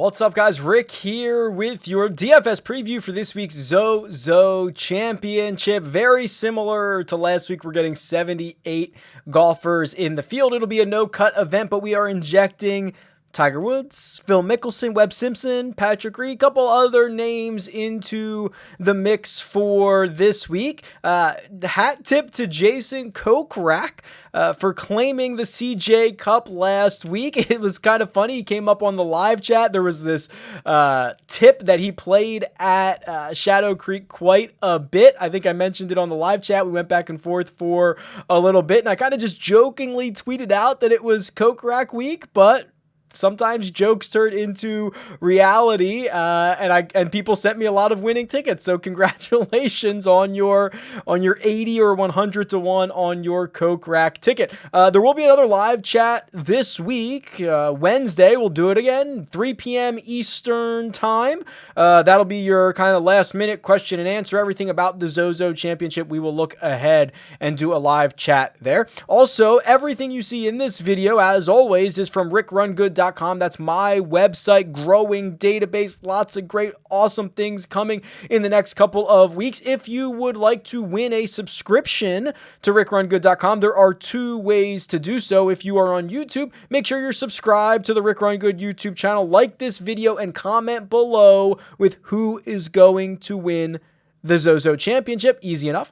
What's up, guys? Rick here with your DFS preview for this week's ZOZO Championship. Very similar to last week. We're getting 78 golfers in the field. It'll be a no-cut event, but we are injecting Tiger Woods, Phil Mickelson, Webb Simpson, Patrick Reed, a couple other names into the mix for this week. The hat tip to Jason Kokrak for claiming the CJ Cup last week. It was kind of funny. He came up on the live chat. There was this tip that he played at Shadow Creek quite a bit. I think I mentioned it on the live chat. We went back and forth for a little bit, and I kind of just jokingly tweeted out that it was Kokrak week, but sometimes jokes turn into reality, and people sent me a lot of winning tickets. So congratulations on your 80 or 100 to 1 on your Kokrak ticket. There will be another live chat this week, Wednesday. We'll do it again, 3 p.m. Eastern time. That'll be your kind of last minute question and answer, everything about the ZOZO Championship. We will look ahead and do a live chat there. Also, everything you see in this video, as always, is from RickRunGood.com. That's my website, growing database, lots of great, awesome things coming in the next couple of weeks. If you would like to win a subscription to RickRunGood.com, there are two ways to do so. If you are on YouTube, make sure you're subscribed to the Rick Run Good YouTube channel, like this video, and comment below with who is going to win the ZOZO Championship. Easy enough.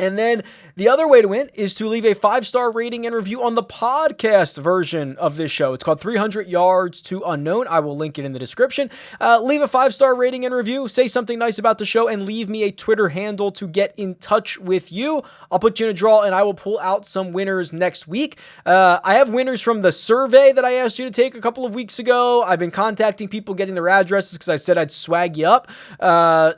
And then the other way to win is to leave a 5-star rating and review on the podcast version of this show. It's called 300 Yards to Unknown. I will link it in the description. Leave a 5-star rating and review. Say something nice about the show and leave me a Twitter handle to get in touch with you. I'll put you in a draw and I will pull out some winners next week. I have winners from the survey that I asked you to take a couple of weeks ago. I've been contacting people, getting their addresses because I said I'd swag you up.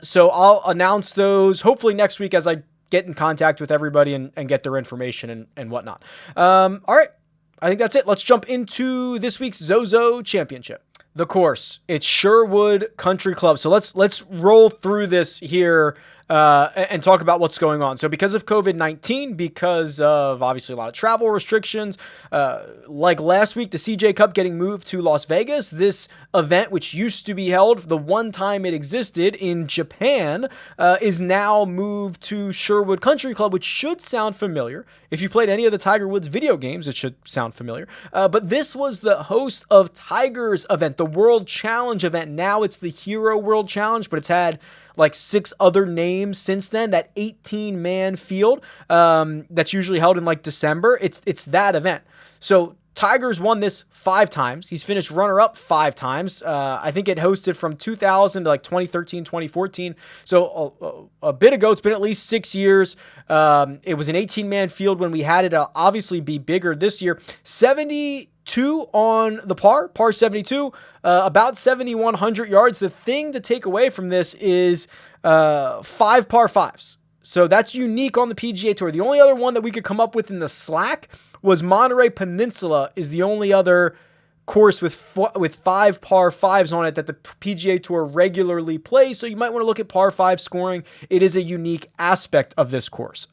So I'll announce those hopefully next week as I get in contact with everybody and get their information and whatnot. All right, I think that's it. Let's jump into this week's ZOZO Championship. The course, it's Sherwood Country Club. So let's roll through this here and talk about what's going on. So because of COVID-19, because of obviously a lot of travel restrictions, like last week, the CJ Cup getting moved to Las Vegas, this event, which used to be held the one time it existed in Japan, is now moved to Sherwood Country Club, which should sound familiar. If you played any of the Tiger Woods video games, it should sound familiar. But this was the host of Tiger's event, the World Challenge event. Now it's the Hero World Challenge, but it's had like 6 other names since then. That 18-man field that's usually held in like December. It's that event. So Tiger's won this 5 times. He's finished runner-up 5 times. I think it hosted from 2000 to like 2013, 2014. So a bit ago, it's been at least 6 years. It was an 18-man field when we had it. Obviously be bigger this year. 72 on the par 72, about 7,100 yards. The thing to take away from this is 5 par 5s. So that's unique on the PGA Tour. The only other one that we could come up with in the slack was Monterey Peninsula is the only other course with 5 par 5s on it that the PGA Tour regularly plays. So you might want to look at par 5 scoring. It is a unique aspect of this course.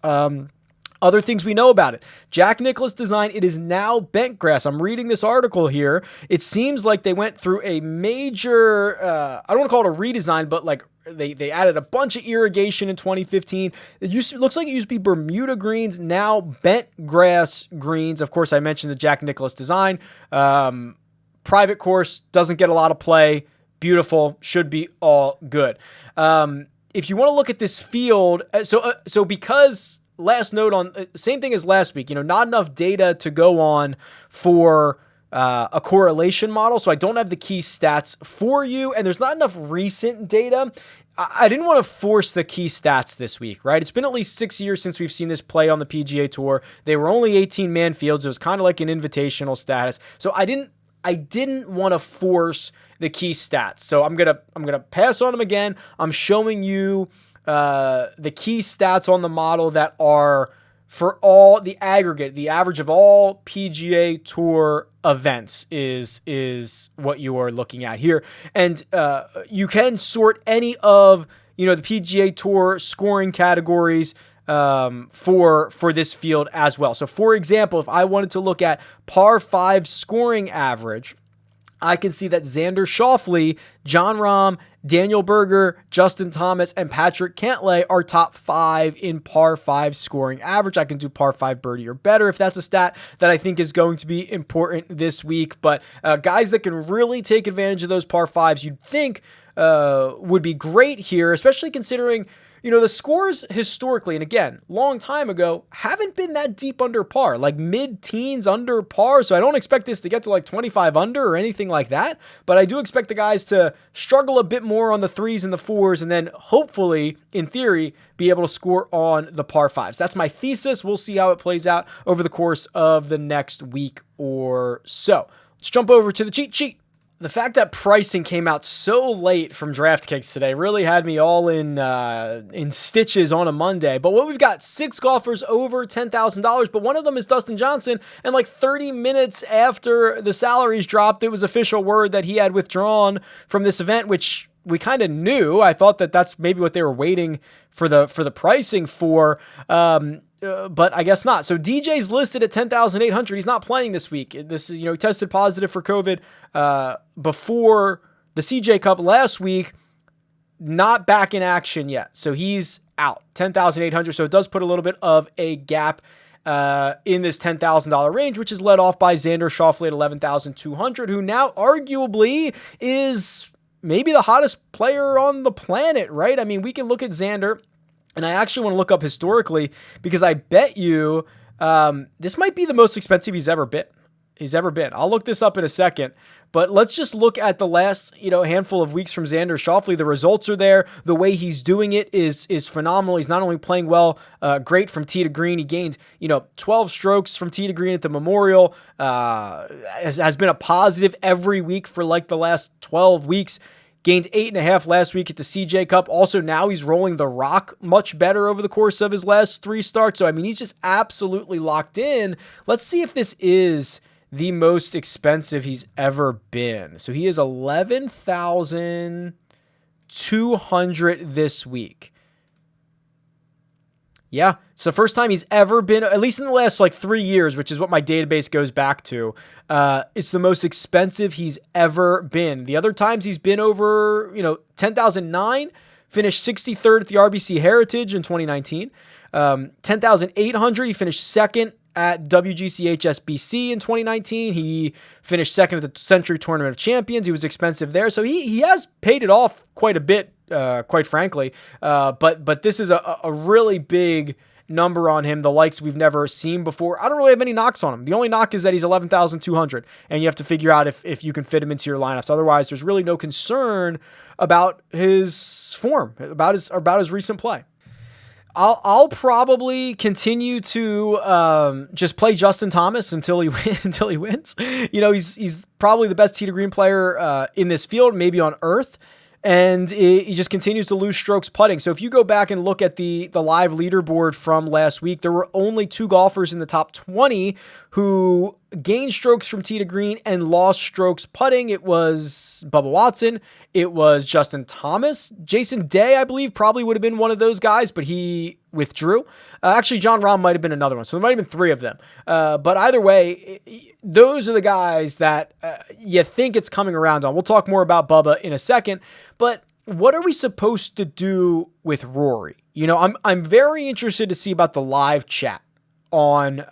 Other things we know about it. Jack Nicklaus design, it is now bent grass. I'm reading this article here. It seems like they went through a major, I don't want to call it a redesign, but like they added a bunch of irrigation in 2015. Looks like it used to be Bermuda greens, now bent grass greens. Of course, I mentioned the Jack Nicklaus design. Private course, doesn't get a lot of play. Beautiful, should be all good. If you want to look at this field, so because... Last note on same thing as last week, not enough data to go on for a correlation model. So I don't have the key stats for you, and there's not enough recent data. I didn't want to force the key stats this week, right? It's been at least 6 years since we've seen this play on the PGA Tour. They were only 18-man fields. It was kind of like an invitational status. So I didn't want to force the key stats. So I'm gonna pass on them again. I'm showing you the key stats on the model that are for all the aggregate, the average of all PGA Tour events is what you are looking at here. And you can sort any of, the PGA Tour scoring categories for this field as well. So for example, if I wanted to look at par 5 scoring average, I can see that Xander Schauffele, John Rahm, Daniel Berger, Justin Thomas, and Patrick Cantlay are top 5 in par 5 scoring average. I can do par 5 birdie or better if that's a stat that I think is going to be important this week. But guys that can really take advantage of those par 5s, you'd think would be great here, especially considering the scores historically, and again, long time ago, haven't been that deep under par, like mid-teens under par. So I don't expect this to get to like 25 under or anything like that. But I do expect the guys to struggle a bit more on the 3s and the 4s, and then hopefully, in theory, be able to score on the par 5s. That's my thesis. We'll see how it plays out over the course of the next week or so. Let's jump over to the cheat sheet. The fact that pricing came out so late from DraftKings today really had me all in stitches on a Monday. But what we've got, 6 golfers over $10,000, but one of them is Dustin Johnson. And like 30 minutes after the salaries dropped, it was official word that he had withdrawn from this event, which we kind of knew. I thought that that's maybe what they were waiting for the pricing for. But I guess not. So DJ's listed at 10,800. He's not playing this week. This is, he tested positive for COVID before the CJ Cup last week. Not back in action yet. So he's out. 10,800. So it does put a little bit of a gap in this $10,000 range, which is led off by Xander Schauffele at 11,200, who now arguably is maybe the hottest player on the planet, right? I mean, we can look at Xander. And I actually want to look up historically because I bet you this might be the most expensive he's ever been. I'll look this up in a second. But let's just look at the last handful of weeks from Xander Schauffele. The results are there. The way he's doing it is phenomenal. He's not only playing well, great from tee to green. He gained 12 strokes from tee to green at the Memorial. Has been a positive every week for like the last 12 weeks. Gained 8.5 last week at the CJ Cup. Also, now he's rolling the rock much better over the course of his last 3 starts. So, I mean, he's just absolutely locked in. Let's see if this is the most expensive he's ever been. So, he is 11,200 this week. Yeah, it's the first time he's ever been, at least in the last 3 years, which is what my database goes back to. It's the most expensive he's ever been. The other times he's been over, 10,009, finished 63rd at the RBC Heritage in 2019. 10,800, he finished second at WGC HSBC in 2019. He finished second at the Century Tournament of Champions. He was expensive there. So he has paid it off quite a bit, quite frankly. But this is a really big number on him, the likes we've never seen before. I don't really have any knocks on him. The only knock is that he's 11,200, and you have to figure out if you can fit him into your lineups. Otherwise, there's really no concern about his form, about his recent play. I'll probably continue to just play Justin Thomas until he wins. He's probably the best tee to green player in this field, maybe on earth. And he just continues to lose strokes putting. So if you go back and look at the live leaderboard from last week, there were only 2 golfers in the top 20 who gained strokes from tee to green and lost strokes putting. It was Bubba Watson. It was Justin Thomas. Jason Day, I believe, probably would have been one of those guys, but he withdrew. Actually, John Rahm might have been another one. So there might have been 3 of them. But either way, those are the guys that you think it's coming around on. We'll talk more about Bubba in a second. But what are we supposed to do with Rory? I'm very interested to see about the live chat on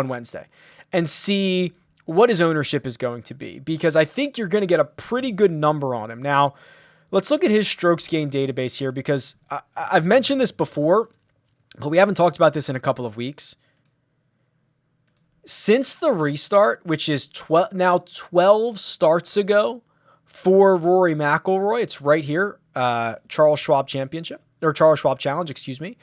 Wednesday and see what his ownership is going to be, because I think you're going to get a pretty good number on him. Now, let's look at his strokes gain database here, because I've mentioned this before, but we haven't talked about this in a couple of weeks. Since the restart, which is 12 starts ago for Rory McIlroy, it's right here, Charles Schwab Championship, or Charles Schwab Challenge, excuse me.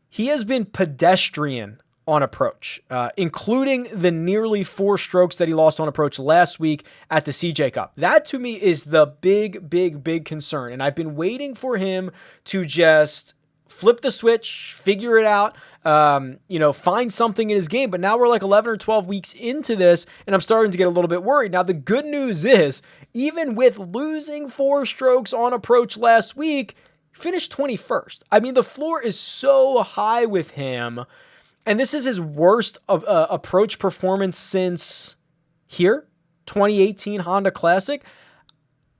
He has been pedestrian on approach, including the nearly 4 strokes that he lost on approach last week at the CJ Cup. That to me is the big concern. And I've been waiting for him to just flip the switch, figure it out, find something in his game. But now we're like 11 or 12 weeks into this, and I'm starting to get a little bit worried. Now, the good news is, even with losing 4 strokes on approach last week, finished 21st. I mean, the floor is so high with him. And this is his worst approach performance since here. 2018 Honda Classic.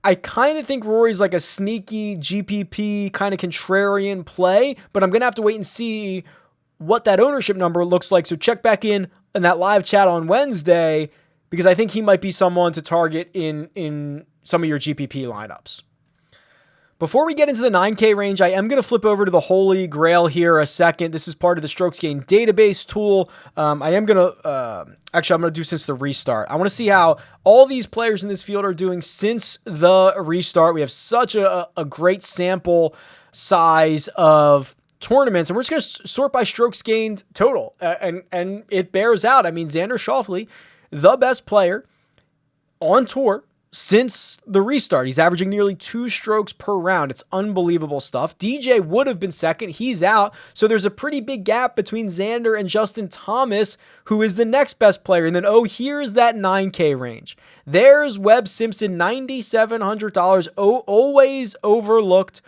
I kind of think Rory's like a sneaky GPP kind of contrarian play, but I'm going to have to wait and see what that ownership number looks like. So check back in that live chat on Wednesday, because I think he might be someone to target in some of your GPP lineups. Before we get into the 9K range, I am going to flip over to the Holy Grail here a second. This is part of the Strokes Gain database tool. I'm going to do since the restart. I want to see how all these players in this field are doing since the restart. We have such a great sample size of tournaments, and we're just going to sort by strokes gained total. And it bears out. I mean, Xander Schauffele, the best player on tour since the restart. He's averaging nearly 2 strokes per round. It's unbelievable stuff. DJ would have been second. He's out. So there's a pretty big gap between Xander and Justin Thomas, who is the next best player. And then, here's that 9K range. There's Webb Simpson, $9,700. Always overlooked,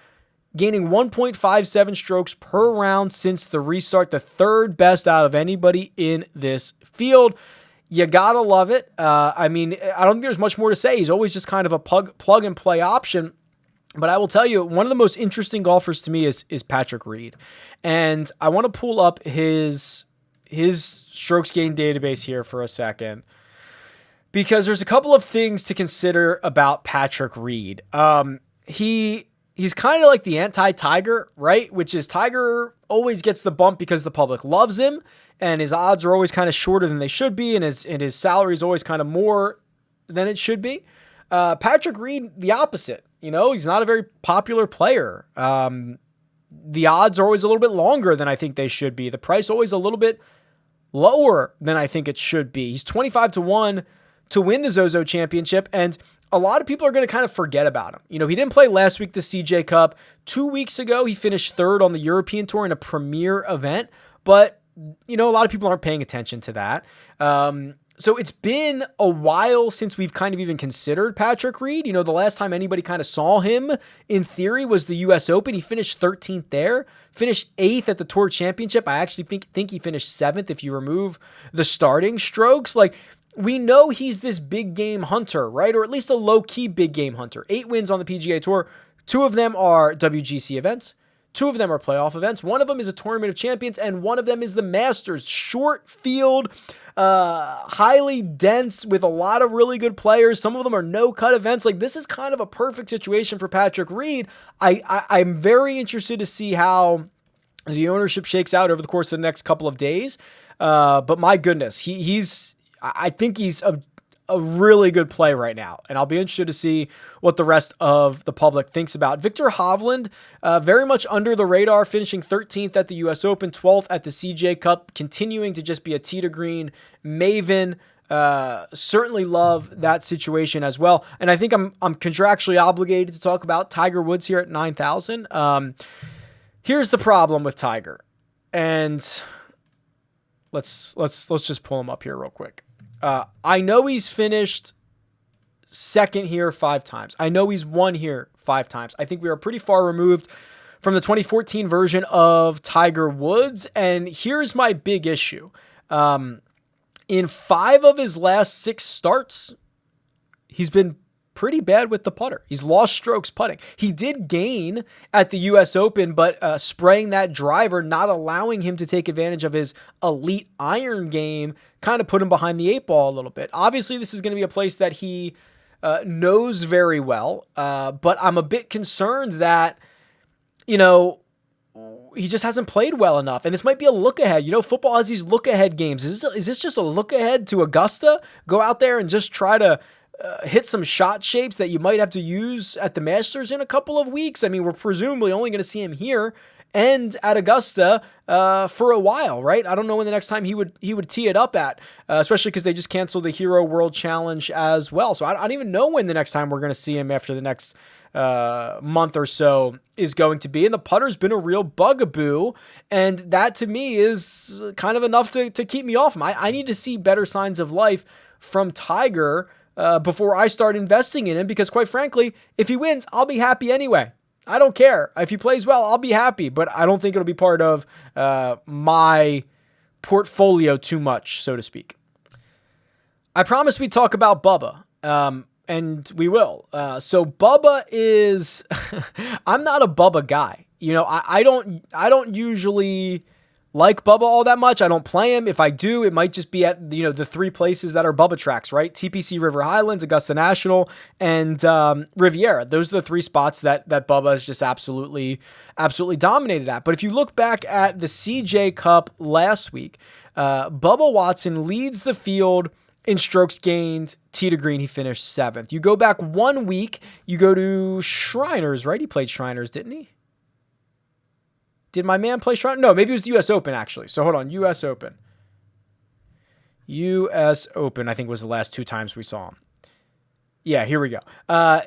gaining 1.57 strokes per round since the restart. The third best out of anybody in this field. You gotta love it. I mean, I don't think there's much more to say. He's always just kind of a plug and play option. But I will tell you, one of the most interesting golfers to me is Patrick Reed. And I want to pull up his strokes gained database here for a second, because there's a couple of things to consider about Patrick Reed. He's kind of like the anti-Tiger, right? Which is Tiger always gets the bump because the public loves him, and his odds are always kind of shorter than they should be, and his salary is always kind of more than it should be. Patrick Reed, the opposite. He's not a very popular player. The odds are always a little bit longer than I think they should be. The price always a little bit lower than I think it should be. He's 25-1 to win the ZOZO Championship, and a lot of people are going to kind of forget about him. He didn't play last week, the CJ Cup. 2 weeks ago, he finished third on the European Tour in a premier event, but a lot of people aren't paying attention to that. So it's been a while since we've kind of even considered Patrick Reed. The last time anybody kind of saw him, in theory, was the US Open. He finished 13th there, finished 8th at the Tour Championship. I actually think he finished 7th if you remove the starting strokes. We know he's this big game hunter, right? Or at least a low-key big game hunter. 8 wins on the PGA Tour. 2 of them are WGC events. 2 of them are playoff events. 1 of them is a Tournament of Champions, and 1 of them is the Masters. Short field, highly dense, with a lot of really good players. Some of them are no-cut events. This is kind of a perfect situation for Patrick Reed. I'm very interested to see how the ownership shakes out over the course of the next couple of days. But my goodness, I think he's a really good play right now, and I'll be interested to see what the rest of the public thinks about. Victor Hovland, very much under the radar, finishing 13th at the US Open, 12th at the CJ Cup, continuing to just be a tee to green maven. Certainly love that situation as well. And I think I'm contractually obligated to talk about Tiger Woods here at 9,000. Here's the problem with Tiger, and let's just pull him up here real quick. I know he's finished second here 5 times. I know he's won here 5 times. I think we are pretty far removed from the 2014 version of Tiger Woods. And here's my big issue. In 5 of his last 6 starts, he's been pretty bad with the putter. He's lost strokes putting. He did gain at the US Open, but spraying that driver, not allowing him to take advantage of his elite iron game, kind of put him behind the 8 ball a little bit. Obviously, this is going to be a place that he knows very well, but I'm a bit concerned that, he just hasn't played well enough. And this might be a look ahead. Football has these look ahead games. Is this just a look ahead to Augusta? Go out there and just try to hit some shot shapes that you might have to use at the Masters in a couple of weeks. I mean, we're presumably only going to see him here and at Augusta for a while, right? I don't know when the next time he would tee it up at, especially because they just canceled the Hero World Challenge as well. So I don't even know when the next time we're going to see him after the next month or so is going to be. And the putter's been a real bugaboo, and that to me is kind of enough to keep me off him. I need to see better signs of life from Tiger before I start investing in him, because quite frankly, if he wins, I'll be happy anyway. I don't care. If he plays well, I'll be happy, but I don't think it'll be part of my portfolio too much, so to speak. I promised we'd talk about Bubba, And we will. So Bubba is, I'm not a Bubba guy. I don't usually like Bubba all that much. I don't play him. If I do, it might just be at, the three places that are Bubba tracks, right? TPC River Highlands, Augusta National, and Riviera. Those are the three spots that Bubba is just absolutely dominated at. But if you look back at the CJ Cup last week, Bubba Watson leads the field in strokes gained, tee to green. He finished 7th. You go back 1 week, you go to Shriners, right? He played Shriners, didn't he? Did my man play Shriners? No, maybe it was the U.S. Open, actually. So hold on, U.S. Open. U.S. Open, I think, was the last 2 times we saw him. Yeah, here we go.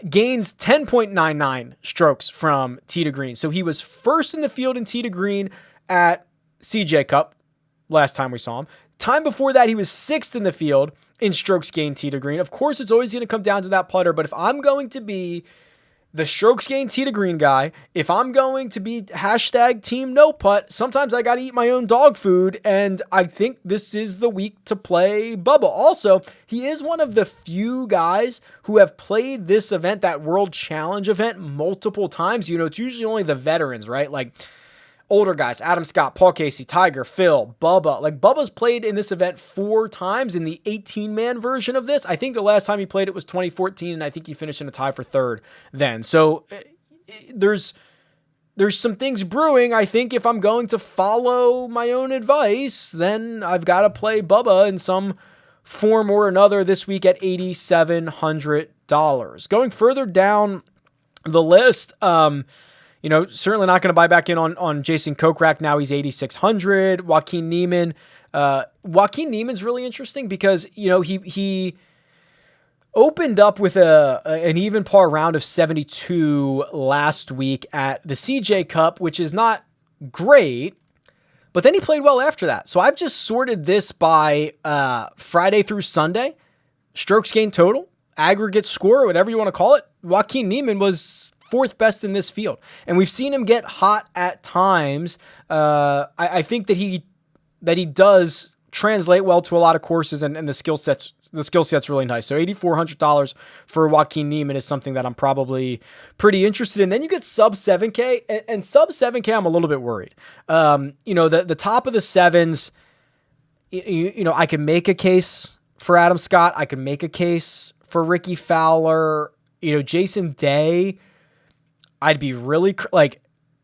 Gains 10.99 strokes from tee to green. So he was first in the field in tee to green at CJ Cup last time we saw him. Time before that, he was 6th in the field in strokes gained tee to green. Of course, it's always going to come down to that putter, but if I'm going to be the strokes gained tee to green guy, if I'm going to be hashtag team no putt, sometimes I got to eat my own dog food, and I think this is the week to play Bubba. Also, he is one of the few guys who have played this event, that World Challenge event, multiple times. It's usually only the veterans, right? Like older guys, Adam Scott, Paul Casey, Tiger, Phil, Bubba. Like Bubba's played in this event 4 times in the 18-man version of this. I think the last time he played it was 2014, and I think he finished in a tie for 3rd then. So there's some things brewing. I think if I'm going to follow my own advice, then I've got to play Bubba in some form or another this week at $8,700. Going further down the list, certainly not going to buy back in on Jason Kokrak. Now he's 8,600. Joaquin Niemann. Joaquin Niemann's really interesting because, he opened up with an even par round of 72 last week at the CJ Cup, which is not great, but then he played well after that. So I've just sorted this by Friday through Sunday, strokes gained total, aggregate score, whatever you want to call it. Joaquin Niemann was 4th best in this field. And we've seen him get hot at times. I think that he does translate well to a lot of courses, and the skill set's really nice. So $8,400 for Joaquin Niemann is something that I'm probably pretty interested in. Then you get sub 7K, and sub 7K, I'm a little bit worried. The top of the 7s, I can make a case for Adam Scott. I can make a case for Ricky Fowler. Jason Day, I'd be really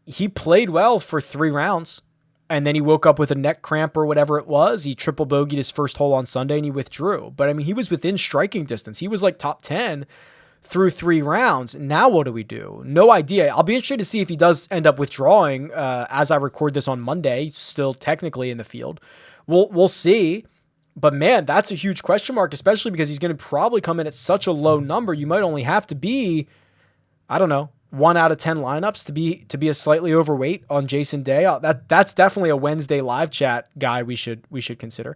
he played well for 3 rounds, and then he woke up with a neck cramp or whatever it was. He triple bogeyed his first hole on Sunday and he withdrew. But I mean, he was within striking distance. He was like top 10 through 3 rounds. Now what do we do? No idea. I'll be interested to see if he does end up withdrawing as I record this on Monday, still technically in the field. We'll see. But man, that's a huge question mark, especially because he's going to probably come in at such a low number. You might only have to be, I don't know, 1 out of 10 lineups to be a slightly overweight on Jason Day. That's definitely a Wednesday live chat guy we should consider.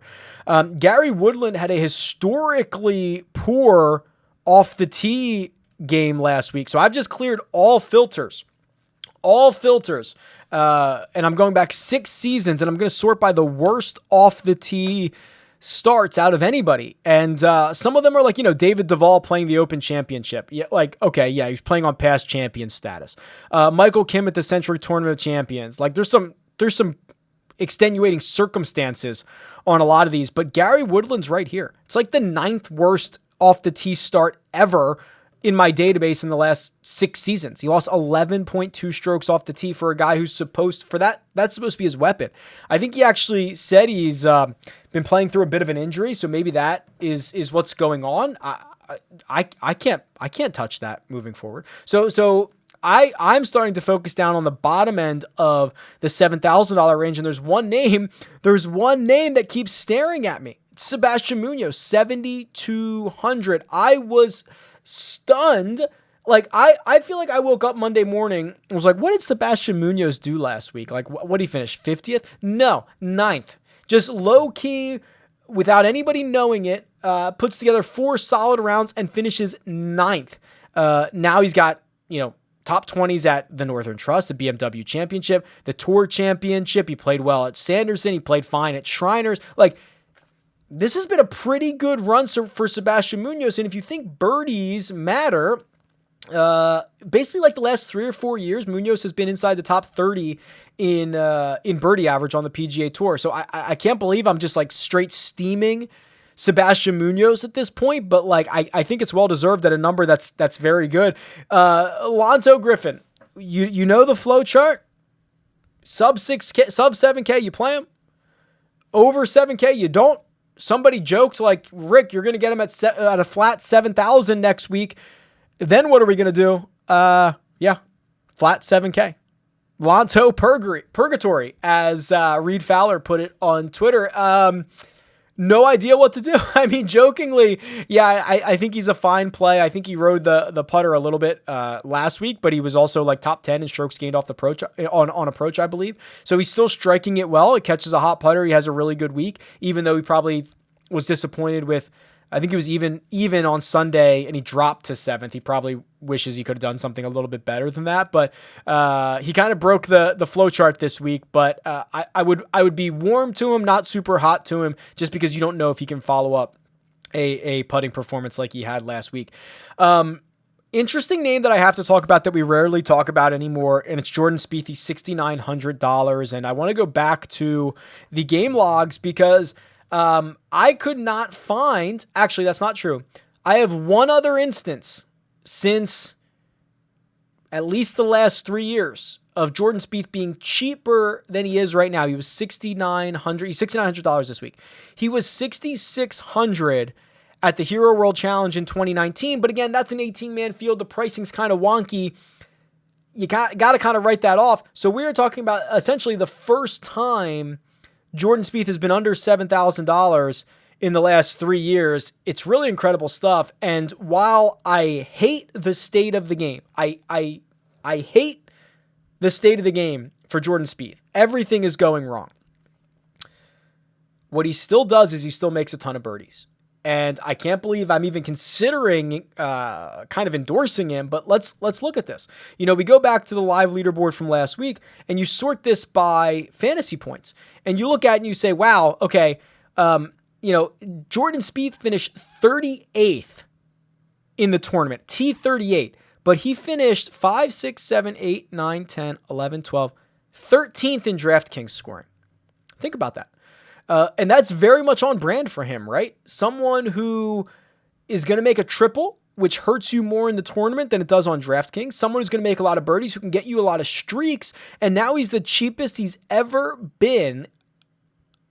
Gary Woodland had a historically poor off the tee game last week, so I've just cleared all filters. And I'm going back 6 seasons, and I'm going to sort by the worst off the tee starts out of anybody. And some of them are like, David Duvall playing the Open Championship. Yeah, okay, yeah, he's playing on past champion status. Michael Kim at the Century Tournament of Champions. Like there's some extenuating circumstances on a lot of these, but Gary Woodland's right here. It's like the 9th worst off the tee start ever in my database in the last 6 seasons. He lost 11.2 strokes off the tee for a guy who's that's supposed to be his weapon. I think he actually said he's been playing through a bit of an injury, so maybe that is what's going on. I can't touch that moving forward. So I'm starting to focus down on the bottom end of the $7,000 range, and there's one name that keeps staring at me. It's Sebastian Munoz, 7,200. I was stunned. Like I feel like I woke up Monday morning and was like, what did Sebastian Munoz do last week? Like what did he finish? 50th? No, 9th. Just low key, without anybody knowing it, puts together 4 solid rounds and finishes 9th. Now he's got, top 20s at the Northern Trust, the BMW Championship, the Tour Championship. He played well at Sanderson. He played fine at Shriners. Like, this has been a pretty good run for Sebastian Munoz. And if you think birdies matter, basically like the last 3 or 4 years, Munoz has been inside the top 30 in birdie average on the PGA Tour. So I can't believe I'm just like straight steaming Sebastian Munoz at this point, but like I think it's well deserved at a number that's very good. Lonzo Griffin, you know the flow chart. Sub 6K, sub 7K, you play him. Over 7K, you don't. Somebody joked like, Rick, you're going to get him at a flat 7,000 next week. Then what are we going to do? Yeah, flat 7K. Lonzo Purgatory, as Reed Fowler put it on Twitter. No idea what to do. I mean, jokingly, yeah, I think he's a fine play. I think he rode the putter a little bit last week, but he was also like top 10 in strokes gained off the approach on approach, I believe. So he's still striking it well. It catches a hot putter. He has a really good week, even though he probably was disappointed with, I think he was even on Sunday and he dropped to 7th. He probably wishes he could have done something a little bit better than that, but he kind of broke the flow chart this week. But I would be warm to him, not super hot to him, just because you don't know if he can follow up a putting performance like he had last week. Interesting name that I have to talk about that we rarely talk about anymore, and it's Jordan Spieth. He's $6,900, and I want to go back to the game logs because I could not find, actually, that's not true. I have one other instance since at least the last 3 years of Jordan Spieth being cheaper than he is right now. He was $6,900. He's $6,900 this week. He was $6,600 at the Hero World Challenge in 2019. But again, that's an 18-man field. The pricing's kind of wonky. You got to kind of write that off. So we are talking about essentially the first time Jordan Spieth has been under $7,000 in the last 3 years. It's really incredible stuff. And while I hate the state of the game, I hate the state of the game for Jordan Spieth. Everything is going wrong. What he still does is he still makes a ton of birdies. And I can't believe I'm even considering kind of endorsing him, but let's look at this. You know, we go back to the live leaderboard from last week and you sort this by fantasy points. And you look at it and you say, wow, okay, you know, Jordan Spieth finished 38th in the tournament, T38, but he finished 5, 6, 7, 8, 9, 10, 11, 12, 13th in DraftKings scoring. Think about that. And that's very much on brand for him, right? Someone who is going to make a triple, which hurts you more in the tournament than it does on DraftKings. Someone who's going to make a lot of birdies, who can get you a lot of streaks. And now he's the cheapest he's ever been.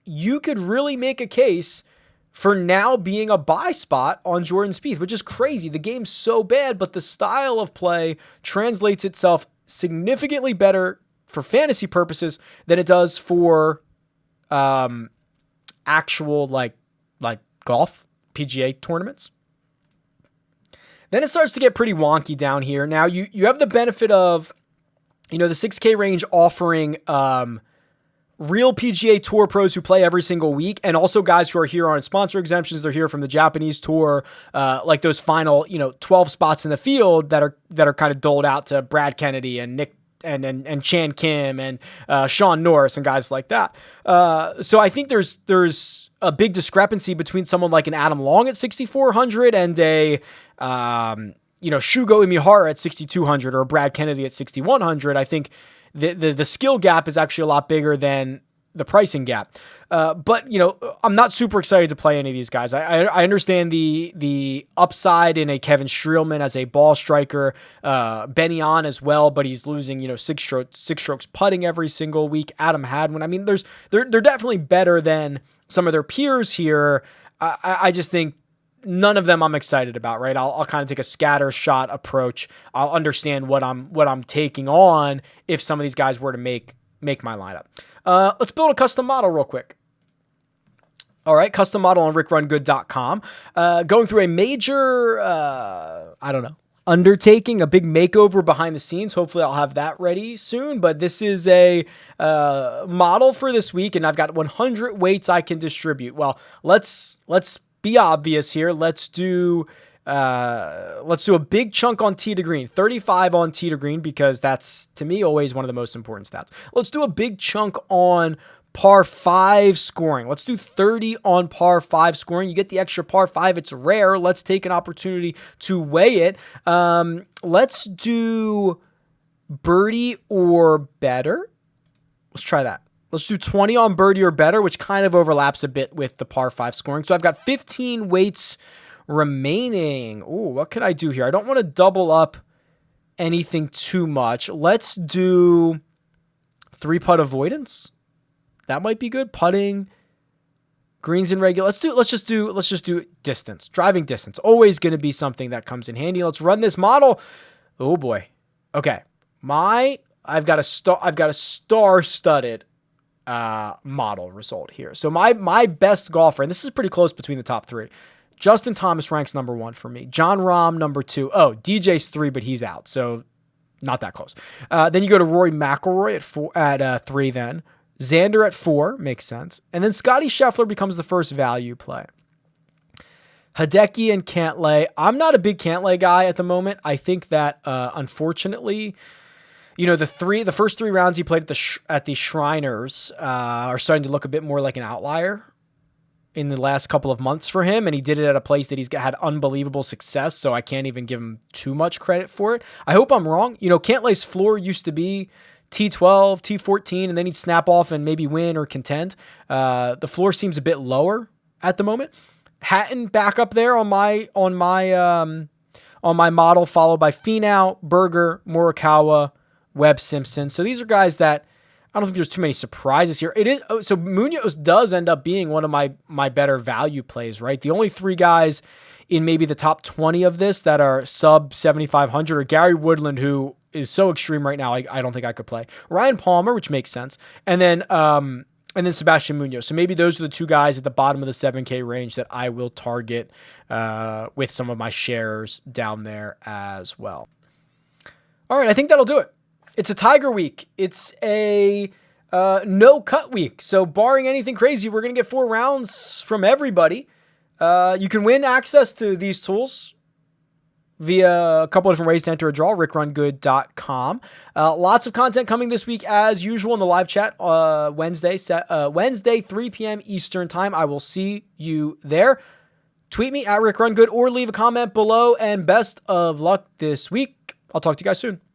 You could really make a case for now being a buy spot on Jordan Spieth, which is crazy. The game's so bad, but the style of play translates itself significantly better for fantasy purposes than it does for actual like golf PGA tournaments. Then it starts to get pretty wonky down here. Now you have the benefit of, you know, the 6K range offering real PGA Tour pros who play every single week, and also guys who are here on sponsor exemptions. They're here from the Japanese tour, like those final, 12 spots in the field that are kind of doled out to Brad Kennedy and Nick and Chan Kim and Sean Norris and guys like that. So I think there's a big discrepancy between someone like an Adam Long at 6,400 and a Shugo Imihara at 6,200 or Brad Kennedy at 6,100. I think the skill gap is actually a lot bigger than the pricing gap. But I'm not super excited to play any of these guys. I understand the upside in a Kevin Streelman as a ball striker, Benny On as well, but he's losing, six strokes putting every single week. Adam Hadwin. I mean, they're definitely better than some of their peers here. I just think none of them I'm excited about, right? I'll kind of take a scatter shot approach. I'll understand what I'm taking on if some of these guys were to make my lineup. Let's build a custom model real quick. All right, custom model on RickRunGood.com. Going through a major, undertaking, a big makeover behind the scenes. Hopefully I'll have that ready soon, but this is a model for this week, and I've got 100 weights I can distribute. Well, let's be obvious here. Let's do a big chunk on tee to green, 35 on tee to green, because that's, to me, always one of the most important stats. Let's do a big chunk on par 5 scoring. Let's do 30 on par 5 scoring. You get the extra par 5. It's rare. Let's take an opportunity to weigh it. Let's do birdie or better. Let's try that. Let's do 20 on birdie or better, which kind of overlaps a bit with the par 5 scoring. So I've got 15 weights remaining. Ooh, what can I do here? I don't want to double up anything too much. Let's do 3-putt avoidance. That might be good. Putting, greens and regular. Let's just do distance. Driving distance. Always going to be something that comes in handy. Let's run this model. Oh boy. Okay. I've got a star-studded model result here. So my best golfer, and this is pretty close between the top 3. Justin Thomas ranks number 1 for me. John Rahm, number 2. Oh, DJ's 3, but he's out. So not that close. Then you go to Rory McIlroy at 3 then. Xander at 4, makes sense. And then Scotty Scheffler becomes the first value play. Hideki and Cantlay. I'm not a big Cantlay guy at the moment. I think that, unfortunately, the first 3 rounds he played at the Shriners are starting to look a bit more like an outlier in the last couple of months for him, and he did it at a place that he's had unbelievable success, so I can't even give him too much credit for it. I hope I'm wrong. Cantlay's floor used to be T12, T14, and then he'd snap off and maybe win or contend. The floor seems a bit lower at the moment. Hatton back up there on my model, followed by Finau, Berger, Morikawa, Webb, Simpson. So these are guys that I don't think there's too many surprises here. So Munoz does end up being one of my better value plays, right? The only 3 guys in maybe the top 20 of this that are sub 7,500 are Gary Woodland, who is so extreme right now, I don't think I could play. Ryan Palmer, which makes sense. And then Sebastian Munoz. So maybe those are the 2 guys at the bottom of the 7K range that I will target with some of my shares down there as well. All right, I think that'll do it. It's a Tiger week. It's a no-cut week. So barring anything crazy, we're going to get 4 rounds from everybody. You can win access to these tools via a couple of different ways to enter a draw, rickrungood.com. Lots of content coming this week as usual in the live chat Wednesday, 3 p.m. Eastern time. I will see you there. Tweet me at rickrungood or leave a comment below, and best of luck this week. I'll talk to you guys soon.